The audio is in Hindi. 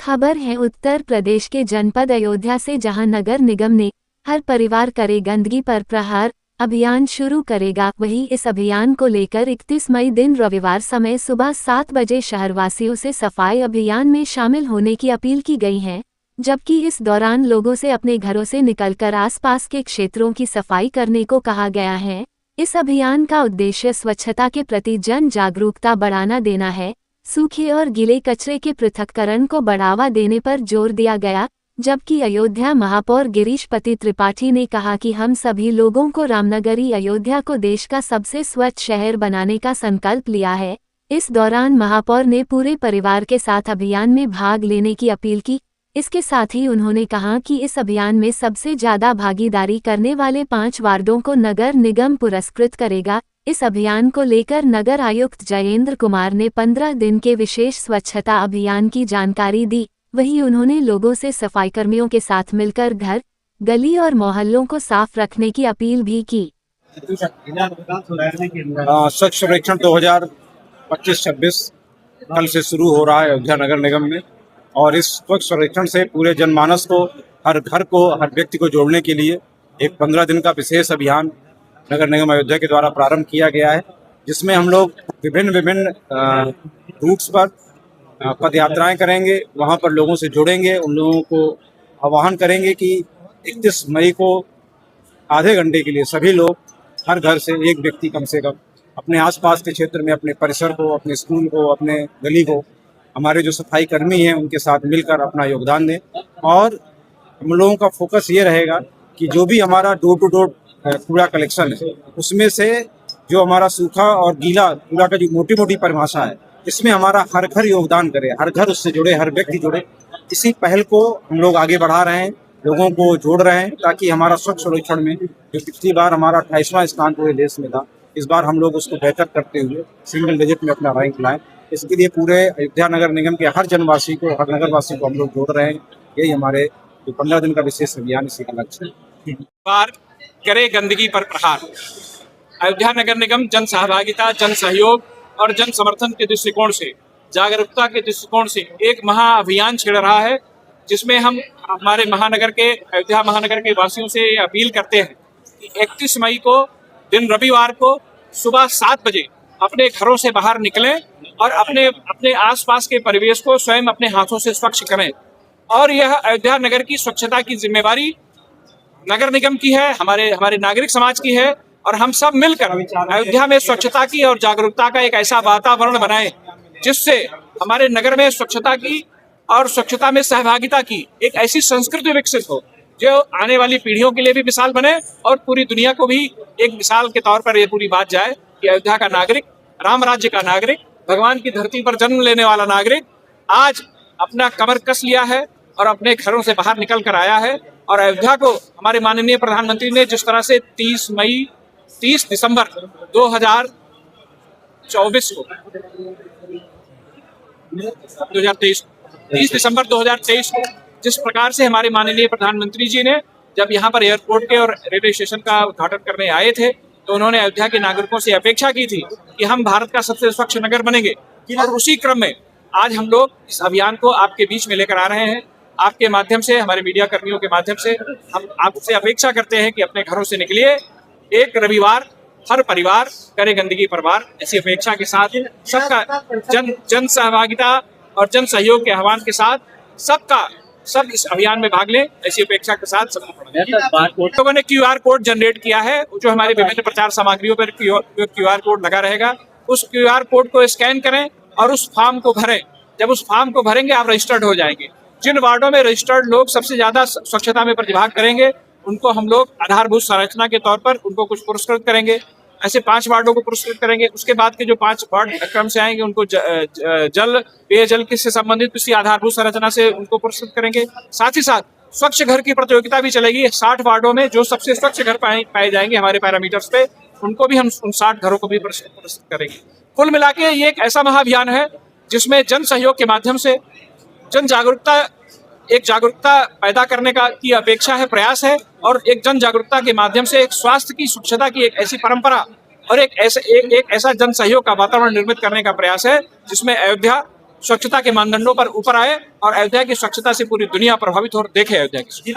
खबर है उत्तर प्रदेश के जनपद अयोध्या से, जहां नगर निगम ने हर परिवार करे गंदगी पर प्रहार अभियान शुरू करेगा। वहीं इस अभियान को लेकर 31 मई दिन रविवार समय सुबह 7 बजे शहरवासियों से सफाई अभियान में शामिल होने की अपील की गई है, जबकि इस दौरान लोगों से अपने घरों से निकलकर आसपास के क्षेत्रों की सफाई करने को कहा गया है। इस अभियान का उद्देश्य स्वच्छता के प्रति जन जागरूकता बढ़ाना देना है। सूखे और गीले कचरे के पृथक्करण को बढ़ावा देने पर जोर दिया गया, जबकि अयोध्या महापौर गिरीशपति त्रिपाठी ने कहा कि हम सभी लोगों को रामनगरी अयोध्या को देश का सबसे स्वच्छ शहर बनाने का संकल्प लिया है। इस दौरान महापौर ने पूरे परिवार के साथ अभियान में भाग लेने की अपील की। इसके साथ ही उन्होंने कहा कि इस अभियान में सबसे ज्यादा भागीदारी करने वाले 5 वार्डों को नगर निगम पुरस्कृत करेगा। इस अभियान को लेकर नगर आयुक्त जयेंद्र कुमार ने 15 दिन के विशेष स्वच्छता अभियान की जानकारी दी। वहीं उन्होंने लोगों से सफाईकर्मियों के साथ मिलकर घर, गली और मोहल्लों को साफ रखने की अपील भी की। स्वच्छ सर्वेक्षण 2025-26 कल से शुरू हो रहा है अयोध्या नगर निगम में, और इस स्वच्छ सर्वेक्षण से पूरे जनमानस को, हर घर को, हर व्यक्ति को जोड़ने के लिए एक 15 दिन का विशेष अभियान नगर निगम अयोध्या के द्वारा प्रारंभ किया गया है, जिसमें हम लोग विभिन्न रूट्स पर पद यात्राएं करेंगे, वहां पर लोगों से जुड़ेंगे, उन लोगों को आह्वान करेंगे कि 31 मई को आधे घंटे के लिए सभी लोग हर घर से एक व्यक्ति कम से कम अपने आसपास के क्षेत्र में, अपने परिसर को, अपने स्कूल को, अपने गली को, हमारे जो सफाई कर्मी हैं उनके साथ मिलकर अपना योगदान दें। और हम लोगों का फोकस ये रहेगा कि जो भी हमारा डोर टू डोर कूड़ा कलेक्शन है, उसमें से जो हमारा सूखा और गीला कूड़ा का जो मोटी मोटी परिभाषा है, इसमें हमारा हर घर योगदान करे, हर घर उससे जुड़े, हर व्यक्ति जुड़े। इसी पहल को हम लोग आगे बढ़ा रहे हैं, लोगों को जोड़ रहे हैं, ताकि हमारा स्वच्छ सर्वेक्षण में जो पिछली बार हमारा 28वां स्थान पूरे देश में था, इस बार हम लोग उसको बेहतर करते हुए सिंगल डिजिट में अपना रैंक लाएं। इसके लिए पूरे अयोध्या नगर निगम के हर जनवासी को, हर नगरवासी को हम लोग जोड़ रहे हैं। यही हमारे जो 15 दिन का विशेष अभियान, इसी का लक्ष्य है। बार करे गंदगी पर प्रहार। अयोध्या नगर निगम जन सहभागिता, जन सहयोग और जन समर्थन के दृष्टिकोण से, जागरूकता के दृष्टिकोण से एक महाअभियान छेड़ रहा है, जिसमें हम हमारे महानगर के, अयोध्या महानगर के वासियों से अपील करते हैं कि 31 मई को दिन रविवार को सुबह 7 बजे अपने घरों से बाहर निकलें और अपने आसपास के परिवेश को स्वयं अपने हाथों से स्वच्छ करें। और यह अयोध्या नगर की स्वच्छता की जिम्मेवारी नगर निगम की है, हमारे नागरिक समाज की है, और हम सब मिलकर अयोध्या में स्वच्छता की और जागरूकता का एक ऐसा वातावरण बनाएं, जिससे हमारे नगर में स्वच्छता की और स्वच्छता में सहभागिता की एक ऐसी संस्कृति विकसित हो जो आने वाली पीढ़ियों के लिए भी मिसाल बने, और पूरी दुनिया को भी एक मिसाल के तौर पर ये पूरी बात जाए कि अयोध्या का नागरिक, राम राज्य का नागरिक, भगवान की धरती पर जन्म लेने वाला नागरिक आज अपना कमर कस लिया है और अपने घरों से बाहर निकल कर आया है। और अयोध्या को हमारे माननीय प्रधानमंत्री ने जिस तरह से 30 दिसंबर 2023 को 30 दिसंबर 2023 को जिस प्रकार से हमारे माननीय प्रधानमंत्री जी ने जब यहाँ पर एयरपोर्ट के और रेलवे स्टेशन का उद्घाटन करने आए थे, तो उन्होंने अयोध्या के नागरिकों से अपेक्षा की थी कि हम भारत का सबसे स्वच्छ नगर बनेंगे। और उसी क्रम में आज हम लोग इस अभियान को आपके बीच में लेकर आ रहे हैं। आपके माध्यम से, हमारे मीडिया कर्मियों के माध्यम से हम आपसे अपेक्षा करते हैं कि अपने घरों से निकलिए, एक रविवार हर परिवार करे गंदगी पर वार, ऐसी अपेक्षा के साथ सबका जन सहभागिता और जन सहयोग के आह्वान के साथ सब इस अभियान में भाग लें, ऐसी अपेक्षा के साथ सबको। लोगों ने QR कोड जनरेट किया है, जो हमारे विभिन्न प्रचार सामग्रियों पर QR कोड लगा रहेगा। उस QR कोड को स्कैन करें और उस फॉर्म को भरें। जब उस फॉर्म को भरेंगे आप रजिस्टर्ड हो जाएंगे। जिन वार्डों में रजिस्टर्ड लोग सबसे ज्यादा स्वच्छता में प्रतिभाग करेंगे, उनको हम लोग आधारभूत संरचना के तौर पर उनको कुछ पुरस्कृत करेंगे। ऐसे 5 वार्डों को पुरस्कृत करेंगे। उसके बाद के जो 5 वार्ड क्रम से आएंगे, उनको पेयजल से संबंधित किसी आधारभूत संरचना से उनको पुरस्कृत करेंगे। साथ ही साथ स्वच्छ घर की प्रतियोगिता भी चलेगी। 60 वार्डों में जो सबसे स्वच्छ घर पाए जाएंगे हमारे पैरामीटर्स पे, उनको भी हम उन 60 घरों को भी पुरस्कृत करेंगे। कुल मिला के ये एक ऐसा महाअभियान है जिसमें जन सहयोग के माध्यम से जन जागरूकता पैदा करने की अपेक्षा है, प्रयास है, और एक जन जागरूकता के माध्यम से एक स्वास्थ्य की, स्वच्छता की एक ऐसी परंपरा और एक ऐसा जन सहयोग का वातावरण निर्मित करने का प्रयास है, जिसमें अयोध्या स्वच्छता के मानदंडों पर ऊपर आए और अयोध्या की स्वच्छता से पूरी दुनिया प्रभावित हो और देखे अयोध्या की।